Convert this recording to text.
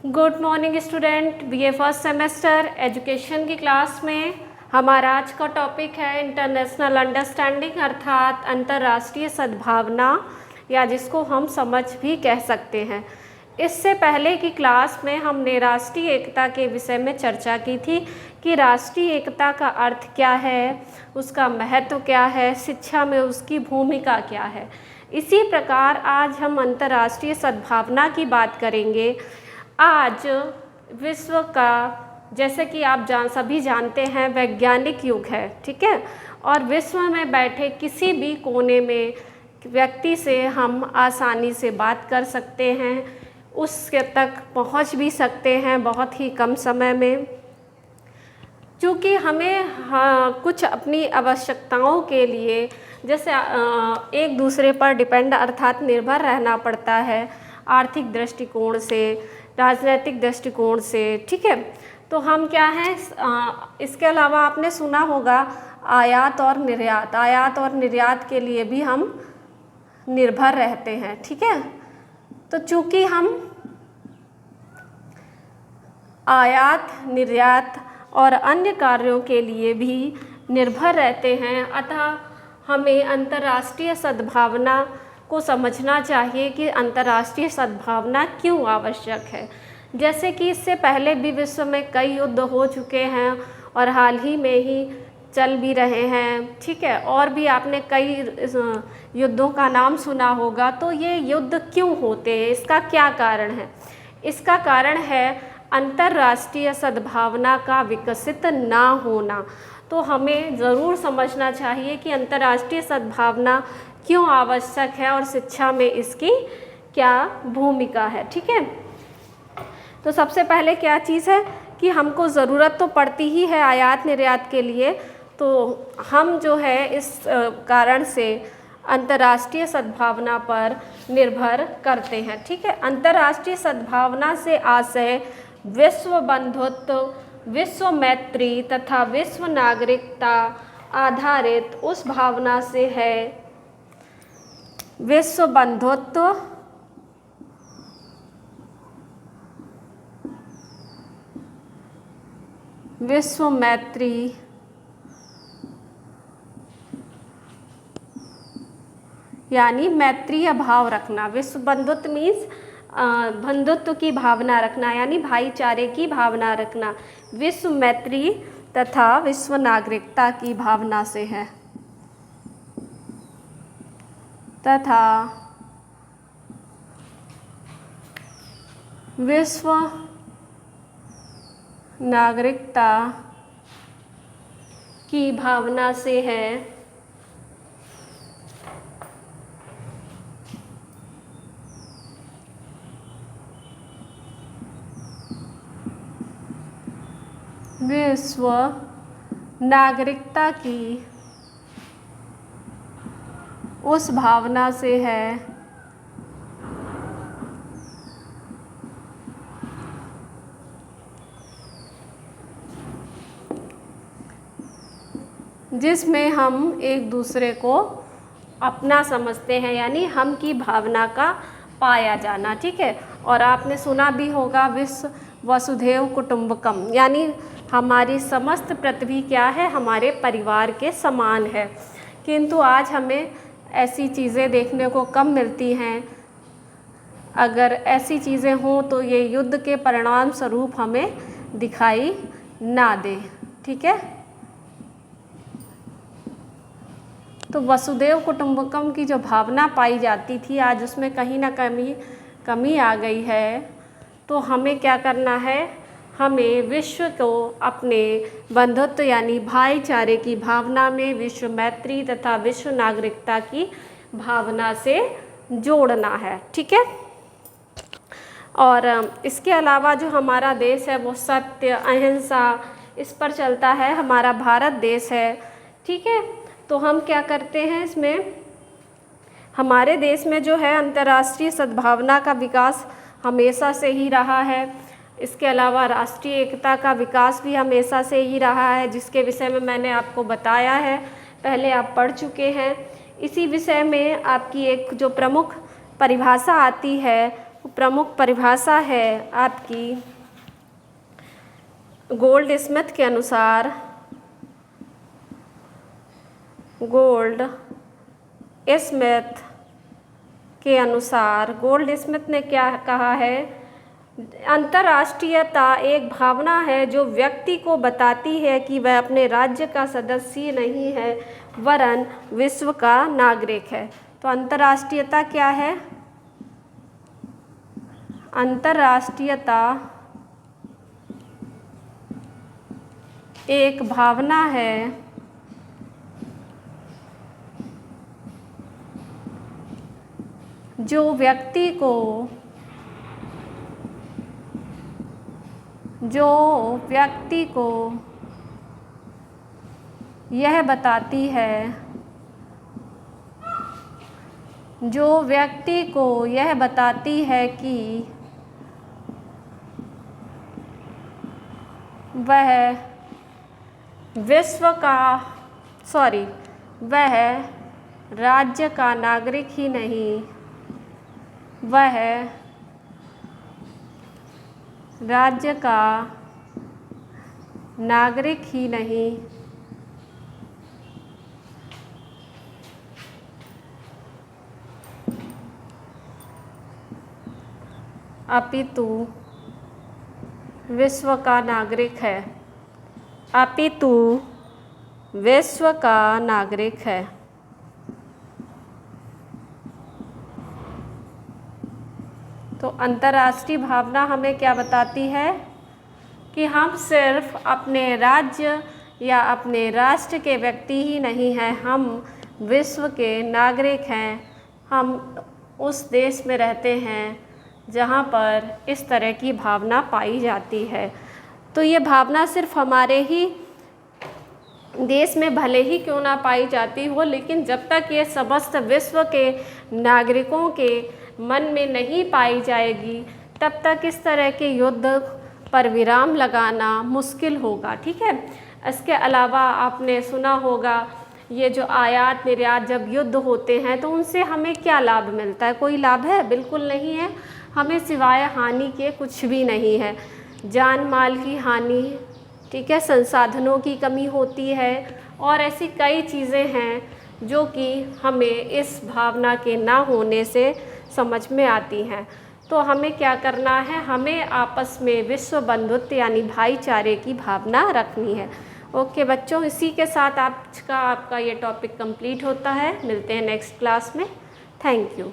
Good morning student, BA first semester education की class में हमारा आज का टॉपिक है इंटरनेशनल अंडरस्टैंडिंग अर्थात अंतर्राष्ट्रीय सद्भावना या जिसको हम समझ भी कह सकते हैं। इससे पहले की क्लास में हमने राष्ट्रीय एकता के विषय में चर्चा की थी कि राष्ट्रीय एकता का अर्थ क्या है, उसका महत्व क्या है, शिक्षा में उसकी भूमिका क्या है। इसी प्रकार आज हम अंतर्राष्ट्रीय सद्भावना की बात करेंगे। आज विश्व का, जैसे कि आप सभी जानते हैं, वैज्ञानिक युग है, ठीक है। और विश्व में बैठे किसी भी कोने में व्यक्ति से हम आसानी से बात कर सकते हैं, उसके तक पहुंच भी सकते हैं बहुत ही कम समय में। क्योंकि हमें कुछ अपनी आवश्यकताओं के लिए जैसे एक दूसरे पर डिपेंड अर्थात निर्भर रहना पड़ता है, आर्थिक दृष्टिकोण से, राजनीतिक दृष्टिकोण से, ठीक है। तो हम क्या हैं, इसके अलावा आपने सुना होगा आयात और निर्यात के लिए भी हम निर्भर रहते हैं, ठीक है। तो चूँकि हम आयात, निर्यात और अन्य कार्यों के लिए भी निर्भर रहते हैं, अतः हमें अंतर्राष्ट्रीय सद्भावना को समझना चाहिए कि अंतर्राष्ट्रीय सद्भावना क्यों आवश्यक है। जैसे कि इससे पहले भी विश्व में कई युद्ध हो चुके हैं और हाल ही में ही चल भी रहे हैं, ठीक है। और भी आपने कई युद्धों का नाम सुना होगा। तो ये युद्ध क्यों होते हैं, इसका क्या कारण है? इसका कारण है अंतर्राष्ट्रीय सद्भावना का विकसित ना होना। तो हमें ज़रूर समझना चाहिए कि अंतर्राष्ट्रीय सद्भावना क्यों आवश्यक है और शिक्षा में इसकी क्या भूमिका है, ठीक है। तो सबसे पहले क्या चीज़ है कि हमको ज़रूरत तो पड़ती ही है आयात निर्यात के लिए। तो हम जो है इस कारण से अंतर्राष्ट्रीय सद्भावना पर निर्भर करते हैं, ठीक है। अंतर्राष्ट्रीय सद्भावना से आशय विश्व बंधुत्व, विश्व मैत्री तथा विश्व नागरिकता आधारित उस भावना से है। विश्व बंधुत्व, विश्व मैत्री यानी मैत्रीय भाव रखना। विश्व बंधुत्व मीन्स बंधुत्व की भावना रखना यानी भाईचारे की भावना रखना। विश्व मैत्री तथा विश्व नागरिकता की भावना से है तथा विश्व नागरिकता की भावना से है। विश्व नागरिकता की उस भावना से है जिसमें हम एक दूसरे को अपना समझते हैं, यानी हम की भावना का पाया जाना, ठीक है। और आपने सुना भी होगा विश्व वसुधैव कुटुंबकम, यानी हमारी समस्त पृथ्वी क्या है, हमारे परिवार के समान है। किंतु आज हमें ऐसी चीज़ें देखने को कम मिलती हैं। अगर ऐसी चीज़ें हों तो ये युद्ध के परिणाम स्वरूप हमें दिखाई ना दे, ठीक है। तो वसुधैव कुटुंबकम की जो भावना पाई जाती थी, आज उसमें कहीं ना कमी आ गई है। तो हमें क्या करना है, हमें विश्व को अपने बंधुत्व यानी भाईचारे की भावना में विश्व मैत्री तथा विश्व नागरिकता की भावना से जोड़ना है, ठीक है। और इसके अलावा जो हमारा देश है वो सत्य, अहिंसा, इस पर चलता है, हमारा भारत देश है, ठीक है। तो हम क्या करते हैं, इसमें हमारे देश में जो है अंतर्राष्ट्रीय सद्भावना का विकास हमेशा से ही रहा है। इसके अलावा राष्ट्रीय एकता का विकास भी हमेशा से ही रहा है, जिसके विषय में मैंने आपको बताया है, पहले आप पढ़ चुके हैं। इसी विषय में आपकी एक जो प्रमुख परिभाषा आती है प्रमुख परिभाषा है आपकी गोल्ड स्मिथ के अनुसार। गोल्ड स्मिथ के अनुसार गोल्ड स्मिथ ने क्या कहा है, अंतर्राष्ट्रीयता एक भावना है जो व्यक्ति को बताती है कि वह अपने राज्य का सदस्य नहीं है वरन विश्व का नागरिक है। तो अंतर्राष्ट्रीयता क्या है? अंतर्राष्ट्रीयता एक भावना है जो व्यक्ति को यह बताती है, कि वह वह राज्य का नागरिक ही नहीं, वह राज्य का नागरिक ही नहीं अपितु विश्व का नागरिक है। अपितु विश्व का नागरिक है। तो अंतर्राष्ट्रीय भावना हमें क्या बताती है कि हम सिर्फ अपने राज्य या अपने राष्ट्र के व्यक्ति ही नहीं हैं, हम विश्व के नागरिक हैं। हम उस देश में रहते हैं जहाँ पर इस तरह की भावना पाई जाती है। तो ये भावना सिर्फ हमारे ही देश में भले ही क्यों ना पाई जाती हो, लेकिन जब तक ये समस्त विश्व के नागरिकों के मन में नहीं पाई जाएगी तब तक इस तरह के युद्ध पर विराम लगाना मुश्किल होगा। ठीक है। इसके अलावा आपने सुना होगा ये जो आयात निर्यात जब युद्ध होते हैं तो उनसे हमें क्या लाभ मिलता है? कोई लाभ है? बिल्कुल नहीं है। हमें सिवाय हानि के कुछ भी नहीं है। जान माल की हानि, ठीक है, संसाधनों की कमी होती है और ऐसी कई चीज़ें हैं जो कि हमें इस भावना के ना होने से समझ में आती हैं। तो हमें क्या करना है? हमें आपस में विश्व बंधुत्व यानी भाईचारे की भावना रखनी है। ओके बच्चों, इसी के साथ आपका ये टॉपिक कंप्लीट होता है। मिलते हैं नेक्स्ट क्लास में। Thank you.